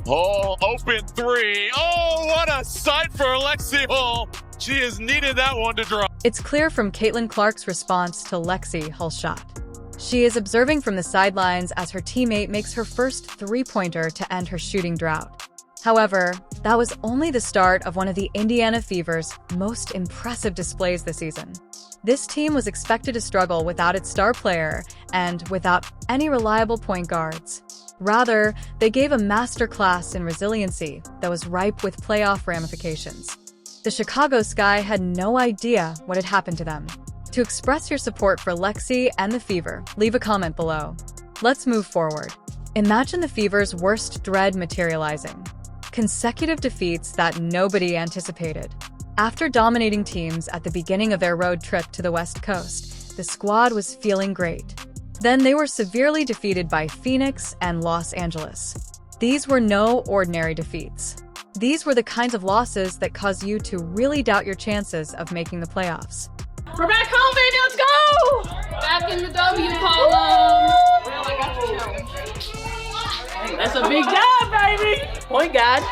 Hull, open three. Oh, what a sight for Lexie Hull. She has needed that one to drop. It's clear from Caitlin Clark's response to Lexie Hull's shot. She is observing from the sidelines as her teammate makes her first three-pointer to end her shooting drought. However, that was only the start of one of the Indiana Fever's most impressive displays this season. This team was expected to struggle without its star player and without any reliable point guards. Rather, they gave a masterclass in resiliency that was ripe with playoff ramifications. The Chicago Sky had no idea what had happened to them. To express your support for Lexi and the Fever, leave a comment below. Let's move forward. Imagine the Fever's worst dread materializing. Consecutive defeats that nobody anticipated. After dominating teams at the beginning of their road trip to the West Coast, the squad was feeling great. Then they were severely defeated by Phoenix and Los Angeles. These were no ordinary defeats. These were the kinds of losses that cause you to really doubt your chances of making the playoffs. We're back home, baby, let's go! Back in the W column. Well, I got your challenge. That's a big job, baby. Point guard.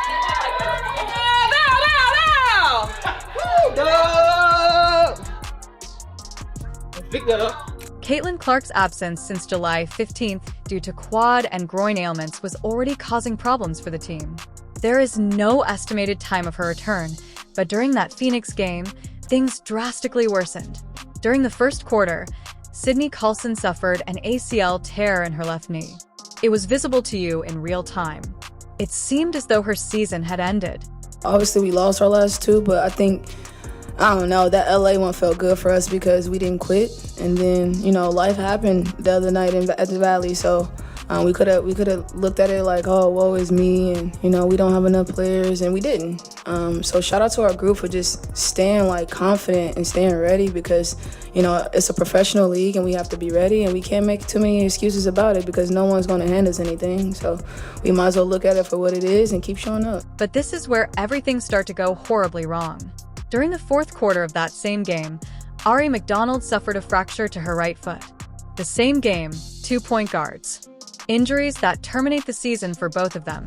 Pick that up. Caitlin Clark's absence since July 15th due to quad and groin ailments was already causing problems for the team. There is no estimated time of her return, but during that Phoenix game, things drastically worsened. During the first quarter, Sydney Coulson suffered an ACL tear in her left knee. It was visible to you in real time. It seemed as though her season had ended. Obviously, we lost our last two, but I don't know, that LA one felt good for us because we didn't quit. And then, life happened the other night at the Valley, so we could have looked at it like, oh, woe is me, and, we don't have enough players, and we didn't. So shout out to our group for just staying, confident and staying ready because, it's a professional league, and we have to be ready, and we can't make too many excuses about it because no one's going to hand us anything. So we might as well look at it for what it is and keep showing up. But this is where everything started to go horribly wrong. During the fourth quarter of that same game, Ari McDonald suffered a fracture to her right foot. The same game, 2 point guards. Injuries that terminate the season for both of them.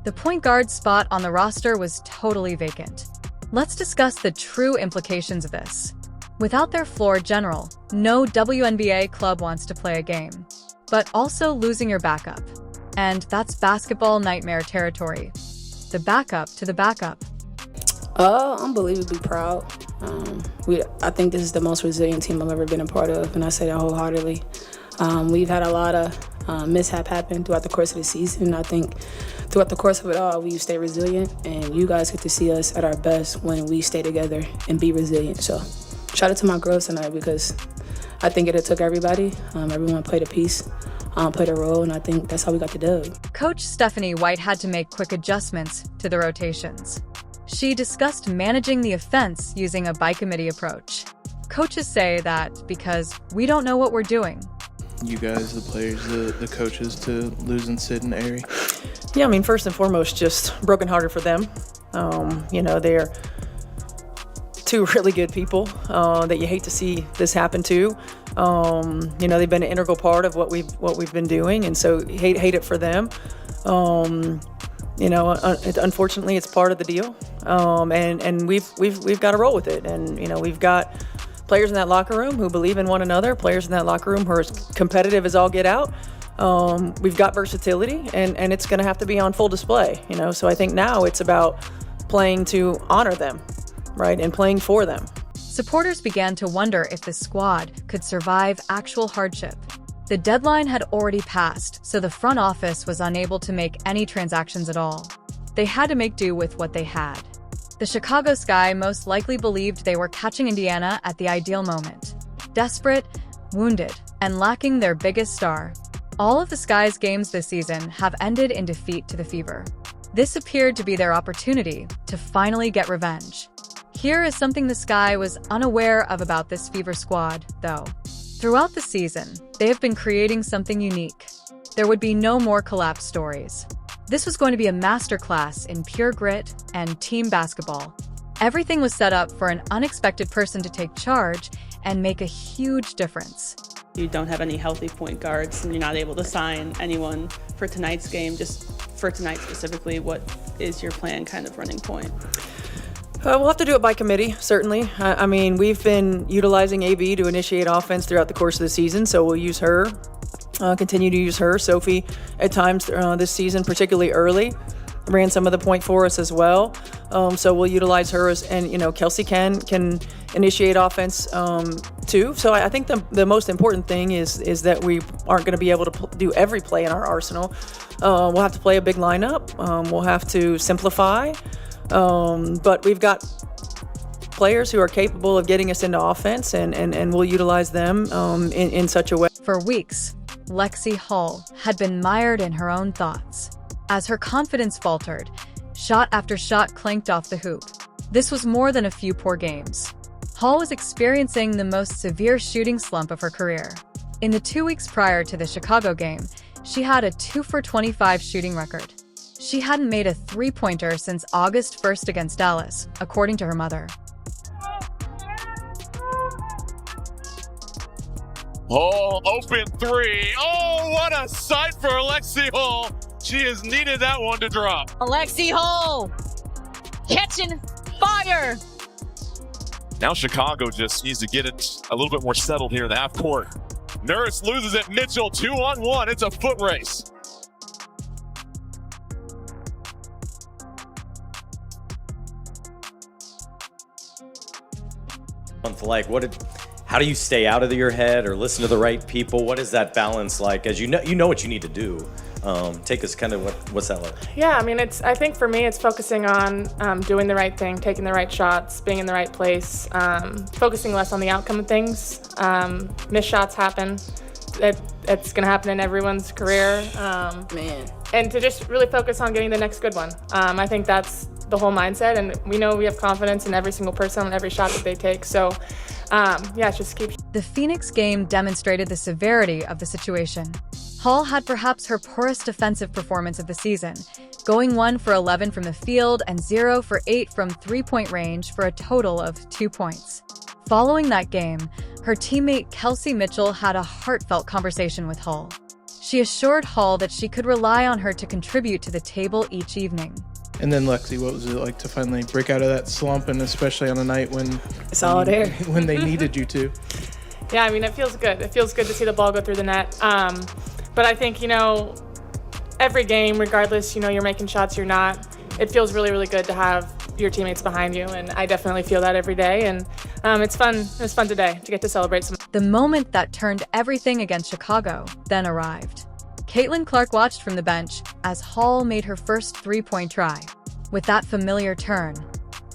The point guard spot on the roster was totally vacant. Let's discuss the true implications of this. Without their floor general, no WNBA club wants to play a game. But also losing your backup. And that's basketball nightmare territory. The backup to the backup. Unbelievably proud. I think this is the most resilient team I've ever been a part of, and I say that wholeheartedly. We've had a lot of mishap happen throughout the course of the season. I think throughout the course of it all, we've stayed resilient, and you guys get to see us at our best when we stay together and be resilient. So shout out to my girls tonight because I think it took everybody. Everyone played a piece, played a role, and I think that's how we got the dub. Coach Stephanie White had to make quick adjustments to the rotations. She discussed managing the offense using a by committee approach. Coaches say that because we don't know what we're doing. You guys, the players, the coaches, to lose and sit in Erie? Yeah, first and foremost, just brokenhearted for them. They're two really good people that you hate to see this happen to. They've been an integral part of what we've been doing, and so hate it for them. Unfortunately, it's part of the deal, and we've got to roll with it. And we've got players in that locker room who believe in one another. Players in that locker room who are as competitive as all get out. We've got versatility, and it's going to have to be on full display. So I think now it's about playing to honor them, right, and playing for them. Supporters began to wonder if the squad could survive actual hardship. The deadline had already passed, so the front office was unable to make any transactions at all. They had to make do with what they had. The Chicago Sky most likely believed they were catching Indiana at the ideal moment. Desperate, wounded, and lacking their biggest star. All of the Sky's games this season have ended in defeat to the Fever. This appeared to be their opportunity to finally get revenge. Here is something the Sky was unaware of about this Fever squad, though. Throughout the season, they have been creating something unique. There would be no more collapse stories. This was going to be a masterclass in pure grit and team basketball. Everything was set up for an unexpected person to take charge and make a huge difference. You don't have any healthy point guards, and you're not able to sign anyone for tonight's game. Just for tonight specifically, what is your plan kind of running point? We'll have to do it by committee, certainly. I mean, we've been utilizing AB to initiate offense throughout the course of the season, so we'll use her, continue to use her. Sophie, at times this season, particularly early, ran some of the point for us as well. So we'll utilize her and Kelsey can initiate offense too. So I think the most important thing is that we aren't going to be able to do every play in our arsenal. We'll have to play a big lineup. We'll have to simplify. But we've got players who are capable of getting us into offense, and we'll utilize them in such a way. For weeks, Lexie Hull had been mired in her own thoughts. As her confidence faltered, shot after shot clanked off the hoop. This was more than a few poor games. Hull was experiencing the most severe shooting slump of her career. In the 2 weeks prior to the Chicago game, she had a 2 for 25 shooting record. She hadn't made a three-pointer since August 1st against Dallas, according to her mother. Oh, open three. Oh, what a sight for Lexie Hull. She has needed that one to drop. Lexi Hull catching fire. Now Chicago just needs to get it a little bit more settled here in the half court. Nurse loses it. Mitchell 2-on-1. It's a foot race. Like, how do you stay out of your head or listen to the right people? What is that balance like? As you know what you need to do. Take us kind of what's that like? Yeah, I mean, I think for me, it's focusing on doing the right thing, taking the right shots, being in the right place, focusing less on the outcome of things. Missed shots happen. It's going to happen in everyone's career. And to just really focus on getting the next good one. I think that's the whole mindset, and we know we have confidence in every single person on every shot that they take. So, just keep. The Phoenix game demonstrated the severity of the situation. Hull had perhaps her poorest defensive performance of the season, going 1 for 11 from the field and 0 for 8 from three-point range for a total of 2 points. Following that game, her teammate Kelsey Mitchell had a heartfelt conversation with Hull. She assured Hull that she could rely on her to contribute to the table each evening. And then Lexi, what was it like to finally break out of that slump, and especially on a night when It's all there. when they needed you to? Yeah, I mean, it feels good. It feels good to see the ball go through the net. But I think, every game, regardless, you're making shots, you're not, it feels really, really good to have your teammates behind you. And I definitely feel that every day. And it's fun. It was fun today to get to celebrate some. The moment that turned everything against Chicago then arrived. Caitlin Clark watched from the bench as Hull made her first three-point try. With that familiar turn,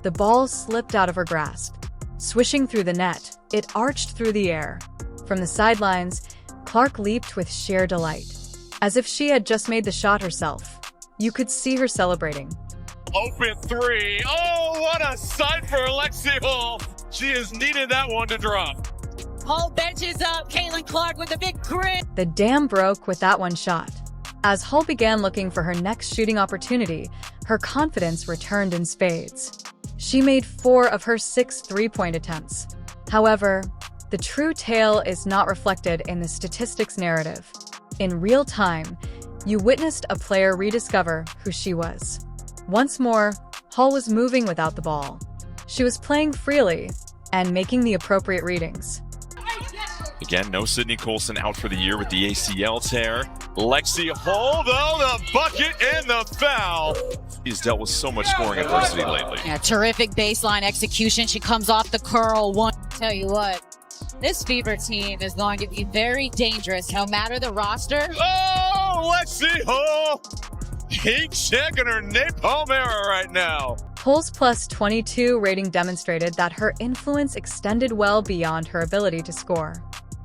the ball slipped out of her grasp. Swishing through the net, it arched through the air. From the sidelines, Clark leaped with sheer delight. As if she had just made the shot herself. You could see her celebrating. Open three. Oh, what a sight for Lexi Hull. She has needed that one to drop. Hull benches up. Caitlin Clark with a big grin. The dam broke with that one shot. As Hull began looking for her next shooting opportunity, her confidence returned in spades. She made 4 of her 6 three-point attempts. However, the true tale is not reflected in the statistics narrative. In real time, you witnessed a player rediscover who she was. Once more, Hull was moving without the ball. She was playing freely and making the appropriate readings. Again, no Sydney Colson out for the year with the ACL tear. Lexi Hull, though, the bucket and the foul. He's dealt with so much scoring adversity lately. Yeah, terrific baseline execution. She comes off the curl. Tell you what, this Fever team is going to be very dangerous, no matter the roster. Oh, Lexi Hull! Heat checking her napalm era right now. Hull's plus 22 rating demonstrated that her influence extended well beyond her ability to score.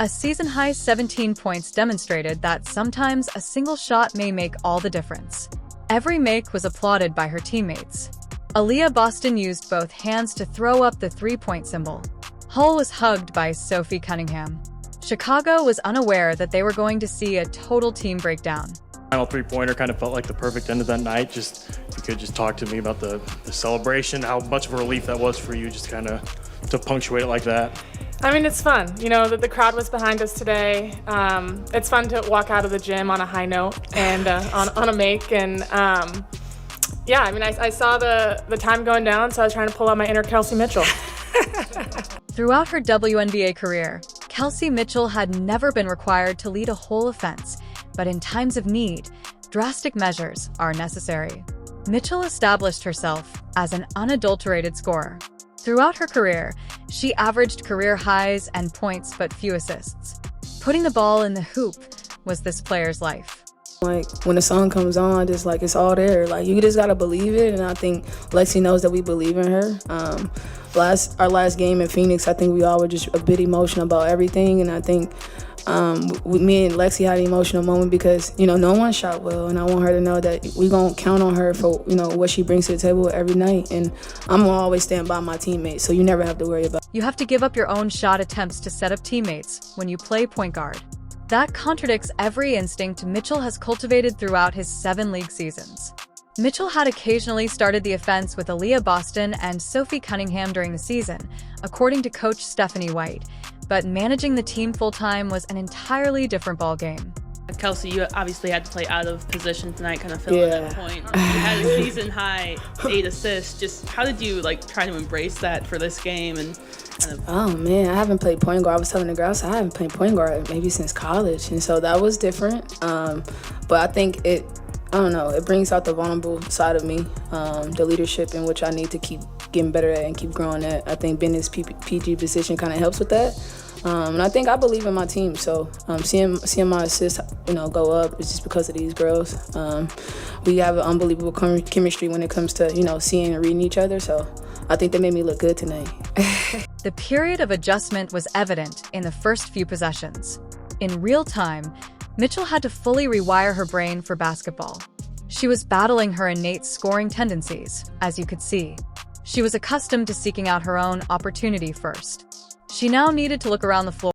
A season-high 17 points demonstrated that sometimes a single shot may make all the difference. Every make was applauded by her teammates. Aaliyah Boston used both hands to throw up the three-point symbol. Hull was hugged by Sophie Cunningham. Chicago was unaware that they were going to see a total team breakdown. Final three-pointer kind of felt like the perfect end of that night. Just, if you could just talk to me about the celebration, how much of a relief that was for you, just kind of to punctuate it like that. I mean, it's fun. You know, the crowd was behind us today. It's fun to walk out of the gym on a high note and on a make. And yeah, I mean, I saw the time going down, so I was trying to pull out my inner Kelsey Mitchell. Throughout her WNBA career, Kelsey Mitchell had never been required to lead a whole offense, but in times of need, drastic measures are necessary. Mitchell established herself as an unadulterated scorer. Throughout her career, she averaged career highs and points but few assists. Putting the ball in the hoop was this player's life. Like, when the song comes on, just like it's all there. Like, you just gotta believe it, and I think Lexi knows that we believe in her. Our last game in Phoenix, I think we all were just a bit emotional about everything, and I think me and Lexi had an emotional moment because, you know, no one shot well, and I want her to know that we gonna count on her for, you know, what she brings to the table every night, and I'm gonna always stand by my teammates, so you never have to worry about it. You have to give up your own shot attempts to set up teammates when you play point guard. That contradicts every instinct Mitchell has cultivated throughout his 7 league seasons. Mitchell had occasionally started the offense with Aaliyah Boston and Sophie Cunningham during the season, according to coach Stephanie White, but managing the team full-time was an entirely different ballgame. Kelsey, you obviously had to play out of position tonight, kind of filling that point. You had a season-high 8 assists. Just how did you try to embrace that for this game and kind of? Oh man, I haven't played point guard. I was telling the girls I haven't played point guard maybe since college, and so that was different. But I think it brings out the vulnerable side of me, the leadership in which I need to keep getting better at and keep growing at. I think being in this PG position kind of helps with that. And I think I believe in my team, so seeing my assists, go up is just because of these girls. We have an unbelievable chemistry when it comes to, seeing and reading each other, so I think they made me look good tonight. The period of adjustment was evident in the first few possessions. In real time, Mitchell had to fully rewire her brain for basketball. She was battling her innate scoring tendencies, as you could see. She was accustomed to seeking out her own opportunity first. She now needed to look around the floor